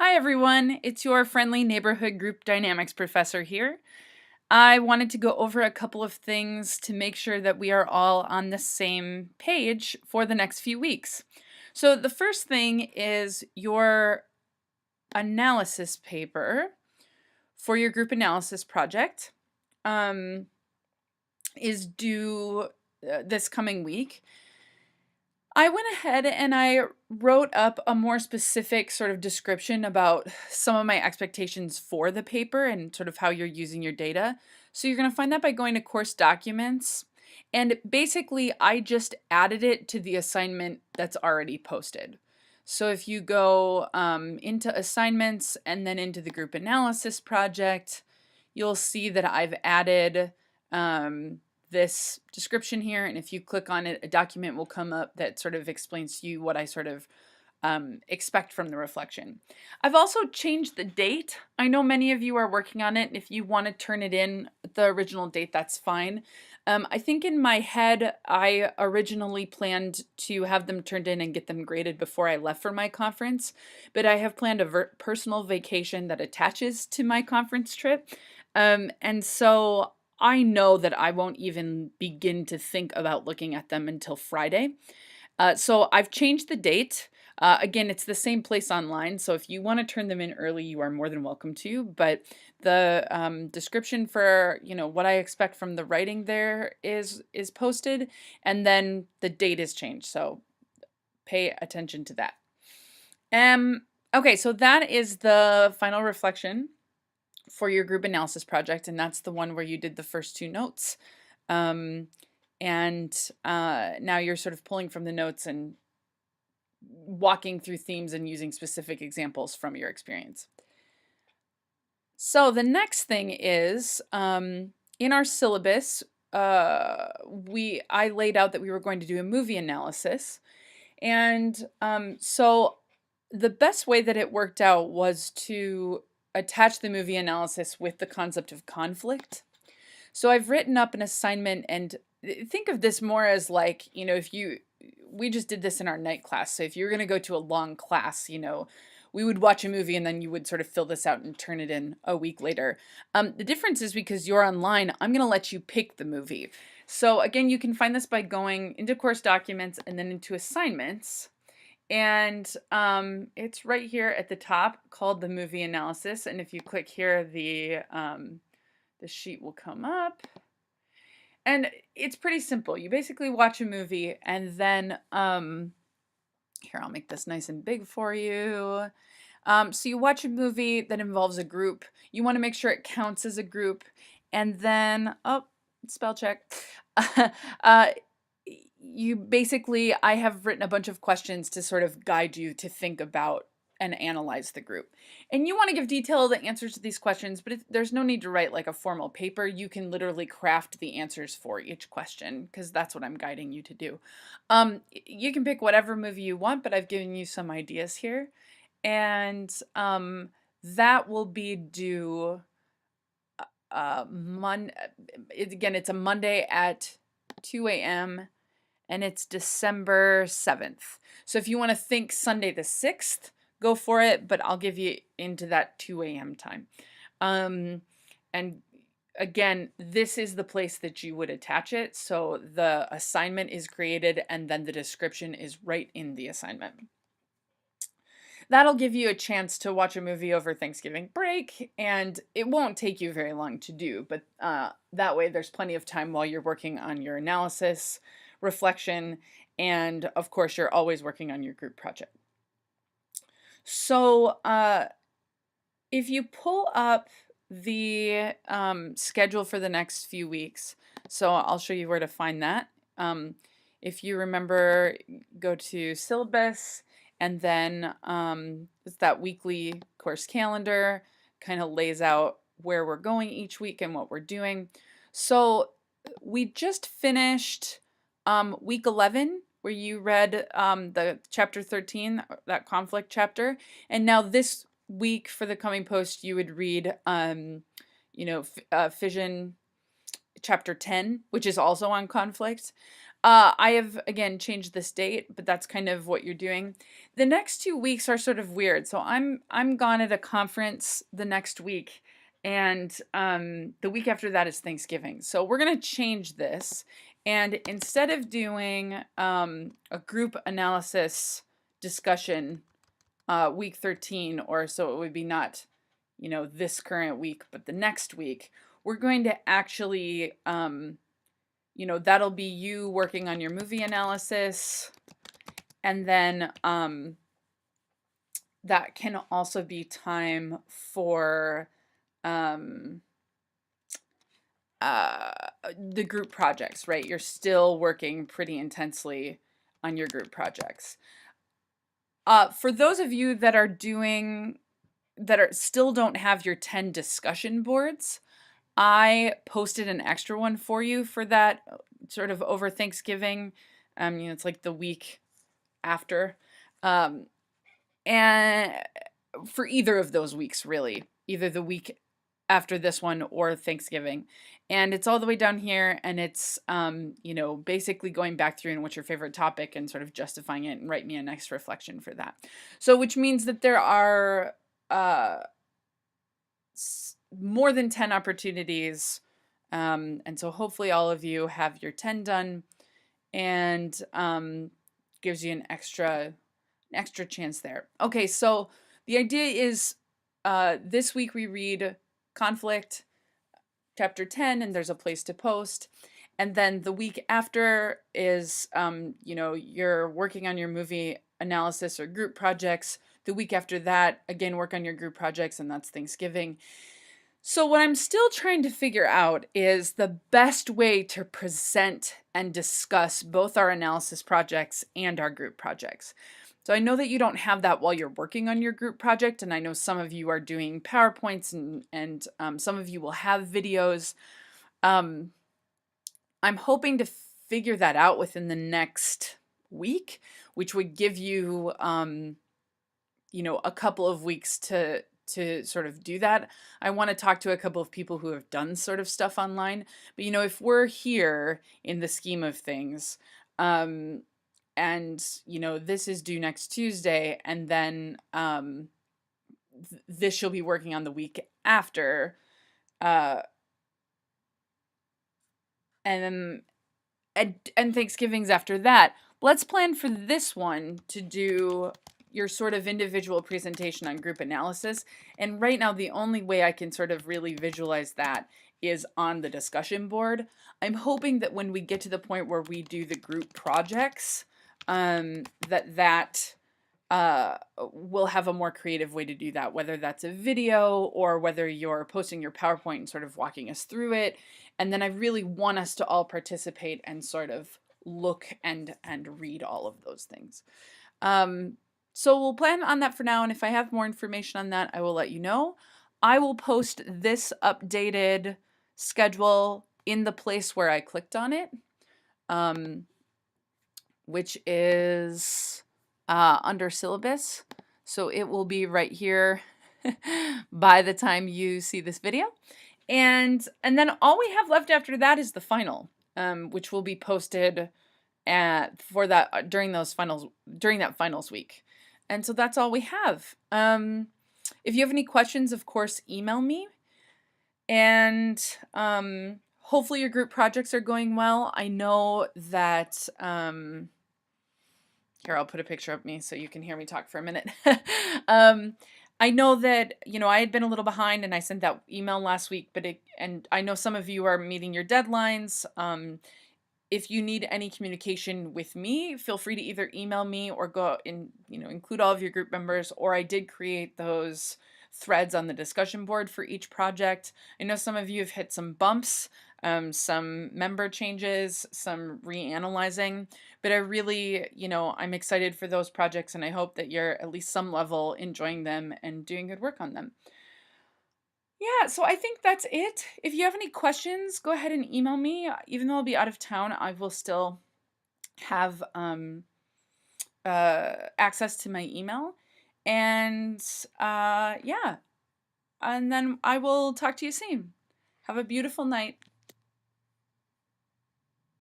Hi everyone, it's your friendly neighborhood group dynamics professor here. I wanted to go over a couple of things to make sure that we are all on the same page for the next few weeks. So the first thing is your analysis paper for your group analysis project is due this coming week. I went ahead and I wrote up a more specific sort of description about some of my expectations for the paper and sort of how you're using your data. So you're going to find that by going to course documents. And basically, I just added it to the assignment that's already posted. So if you go into assignments and then into the group analysis project, you'll see that I've added this description here, and if you click on it, a document will come up that sort of explains to you what I sort of expect from the reflection. I've also changed the date. I know many of you are working on it. If you want to turn it in the original date, that's fine. I think in my head, I originally planned to have them turned in and get them graded before I left for my conference, but I have planned a personal vacation that attaches to my conference trip. And so I know that I won't even begin to think about looking at them until Friday. So I've changed the date. Again, it's the same place online, so if you want to turn them in early, you are more than welcome to. But the description for what I expect from the writing there is posted, and then the date is changed. So pay attention to that. Okay, so that is the final reflection for your group analysis project, and that's the one where you did the first two notes. And now you're sort of pulling from the notes and walking through themes and using specific examples from your experience. So the next thing is, in our syllabus, I laid out that we were going to do a movie analysis. And so the best way that it worked out was to attach the movie analysis with the concept of conflict. So I've written up an assignment, and think of this more as like, we just did this in our night class. So if you're going to go to a long class, we would watch a movie and then you would sort of fill this out and turn it in a week later. The difference is because you're online, I'm going to let you pick the movie. So again, you can find this by going into course documents and then into assignments. And it's right here at the top called the movie analysis. And if you click here, the sheet will come up. And it's pretty simple. You basically watch a movie and then, here, I'll make this nice and big for you. So you watch a movie that involves a group. You want to make sure it counts as a group. And then, spell check. I have written a bunch of questions to sort of guide you to think about and analyze the group. And you want to give detailed answers to these questions, but there's no need to write like a formal paper. You can literally craft the answers for each question, because that's what I'm guiding you to do. You can pick whatever movie you want, but I've given you some ideas here. And that will be due it's a Monday at 2 a.m. and it's December 7th. So if you want to think Sunday the 6th, go for it, but I'll give you into that 2 a.m. time. And again, this is the place that you would attach it. So the assignment is created and then the description is right in the assignment. That'll give you a chance to watch a movie over Thanksgiving break, and it won't take you very long to do, but that way there's plenty of time while you're working on your analysis, reflection, and of course you're always working on your group project. So if you pull up the schedule for the next few weeks, so I'll show you where to find that. If you remember, go to syllabus, and then it's that weekly course calendar, kind of lays out where we're going each week and what we're doing. So we just finished week 11, where you read the chapter 13, that conflict chapter. And now this week for the coming post, you would read, fission chapter 10, which is also on conflict. I have again changed this date, but that's kind of what you're doing. The next 2 weeks are sort of weird. So I'm gone at a conference the next week, and the week after that is Thanksgiving. So we're gonna change this, and instead of doing a group analysis discussion week 13, or so it would be not, this current week, but the next week, we're going to actually that'll be you working on your movie analysis, and then that can also be time for um, the group projects, right? You're still working pretty intensely on your group projects. For those of you that are still don't have your 10 discussion boards, I posted an extra one for you for that sort of over Thanksgiving. It's like the week after. And for either of those weeks, really, either the week after this one or Thanksgiving. And it's all the way down here, and it's basically going back through and what's your favorite topic and sort of justifying it, and write me a next reflection for that. So which means that there are more than 10 opportunities, and so hopefully all of you have your 10 done, and gives you an extra chance there. Okay, so the idea is this week we read Conflict, chapter 10, and there's a place to post. And then the week after is, you're working on your movie analysis or group projects. The week after that, again, work on your group projects, and that's Thanksgiving. So what I'm still trying to figure out is the best way to present and discuss both our analysis projects and our group projects. So I know that you don't have that while you're working on your group project, and I know some of you are doing PowerPoints, and some of you will have videos. I'm hoping to figure that out within the next week, which would give you, a couple of weeks to sort of do that. I want to talk to a couple of people who have done sort of stuff online. But if we're here in the scheme of things, and this is due next Tuesday, and then this she'll be working on the week after, and Thanksgiving's after that. Let's plan for this one to do your sort of individual presentation on group analysis. And right now, the only way I can sort of really visualize that is on the discussion board. I'm hoping that when we get to the point where we do the group projects, that we'll have a more creative way to do that, whether that's a video or whether you're posting your PowerPoint and sort of walking us through it. And then I really want us to all participate and sort of look and read all of those things. So we'll plan on that for now, and if I have more information on that, I will let you know. I will post this updated schedule in the place where I clicked on it, which is under syllabus. So it will be right here by the time you see this video. And then all we have left after that is the final, which will be posted during that finals week. And so that's all we have. If you have any questions, of course, email me. And hopefully your group projects are going well. I know that, here, I'll put a picture of me so you can hear me talk for a minute. I know that, I had been a little behind, and I sent that email last week, and I know some of you are meeting your deadlines. If you need any communication with me, feel free to either email me or go and, include all of your group members, or I did create those threads on the discussion board for each project. I know some of you have hit some bumps, some member changes, some reanalyzing, but I really, I'm excited for those projects, and I hope that you're at least some level enjoying them and doing good work on them. Yeah, so I think that's it. If you have any questions, go ahead and email me. Even though I'll be out of town, I will still have access to my email. And yeah, and then I will talk to you soon. Have a beautiful night.